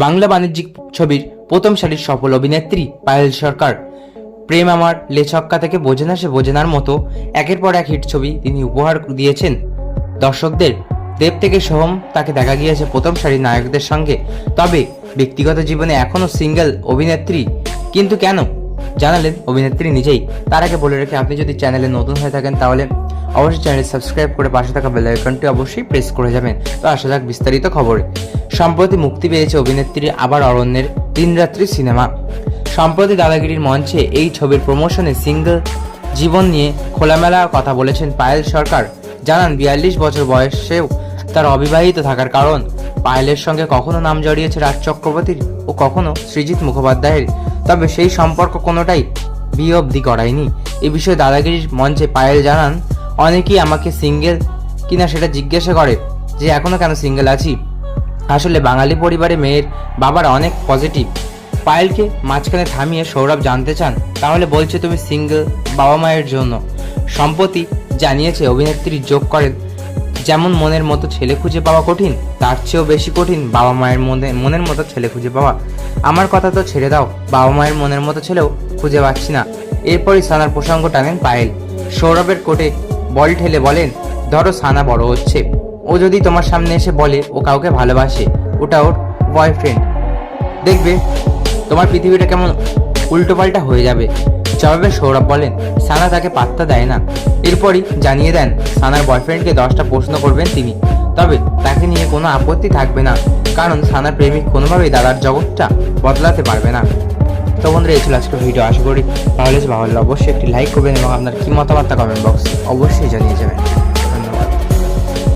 বাংলা বাণিজ্যিক ছবির প্রথম সারির সফল অভিনেত্রী পায়েল সরকার। প্রেম আমার, লেছক্কা থেকে বোঝে না সে বোঝে নার মতো একের পর এক হিট ছবি তিনি উপহার দিয়েছেন দর্শকদের। দেব থেকে সোহম তাকে দেখা গিয়েছে প্রথম সারির নায়কদের সঙ্গে, তবে ব্যক্তিগত জীবনে এখনও সিঙ্গেল অভিনেত্রী। কিন্তু কেন, জানালেন অভিনেত্রী নিজেই। তার আগে বলে রেখে, আপনি যদি চ্যানেলে নতুন হয়ে থাকেন তাহলে অবশ্যই চ্যানেল সাবস্ক্রাইব করে পাশে থাকা বেল আইকনটি অবশ্যই প্রেস করে যাবেন। তো আসা যাক বিস্তারিত খবরে। সম্প্রতি মুক্তি পেয়েছে অভিনেত্রী আবার অরণ্যের দিনরাত্রি সিনেমা। সম্প্রতি দাদাগিরির মঞ্চে এই ছবির প্রমোশনে সিঙ্গেল জীবন নিয়ে খোলামেলা কথা বলেছেন পায়েল সরকার। জানান 42 বছর বয়সেও তার অবিবাহিত থাকার কারণ। পায়েলের সঙ্গে কখনো নাম জড়িয়েছে রাজ চক্রবর্তীর ও কখনো সৃজিত মুখোপাধ্যায়ের, তবে সেই সম্পর্ক কোনোটাই বিয়ে অবধি করায়নি। এ বিষয়ে দাদাগিরির মঞ্চে পায়েল জানান, অনেকেই আমাকে সিঙ্গেল কিনা সেটা জিজ্ঞাসা করে যে এখনো কেন সিঙ্গেল আছি। আসলে বাঙালি পরিবারে মেয়ের বাবারা অনেক পজিটিভ। পায়েলকে মাঝখানে থামিয়ে সৌরভ জানতে চান, তাহলে বলছে তুমি সিঙ্গেল বাবা মায়ের জন্য। সম্প্রতি জানিয়েছে অভিনেত্রী যোগ করেন, যেমন মনের মতো ছেলে খুঁজে পাওয়া কঠিন, তার চেয়েও বেশি কঠিন বাবা মায়ের মনের মতো ছেলে খুঁজে পাওয়া। আমার কথা তো ছেড়ে দাও, বাবা মায়ের মনের মতো ছেলেও খুঁজে পাচ্ছি না। এরপরই সানার প্রসঙ্গ টানেন পায়েল। সৌরভের কোটে বল ঠেলে বলেন, ধরো সানা বড় হচ্ছে, ও যদি তোমার সামনে এসে বলে ও কাউকে ভালোবাসে, ওটা ওর বয়ফ্রেন্ড, দেখবে তোমার পৃথিবীটা কেমন উল্টোপাল্টা হয়ে যাবে। জবাবে সৌরভ বলেন, সানা তাকে পাত্তা দেয় না। এরপরই জানিয়ে দেন সানার বয়ফ্রেন্ডকে 10টা প্রশ্ন করবেন তিনি, তবে তাকে নিয়ে কোনো আপত্তি থাকবে না, কারণ সানার প্রেমিক কোনোভাবেই দাদার জগৎটা বদলাতে পারবে না। তো বন্ধুরা, এই ছিল আজকের ভিডিও। আশা করি ভালো লাগলে অবশ্যই একটি লাইক করবেন এবং আপনার কি মতামত কমেন্ট বক্স অবশ্যই জানিয়ে যাবেন।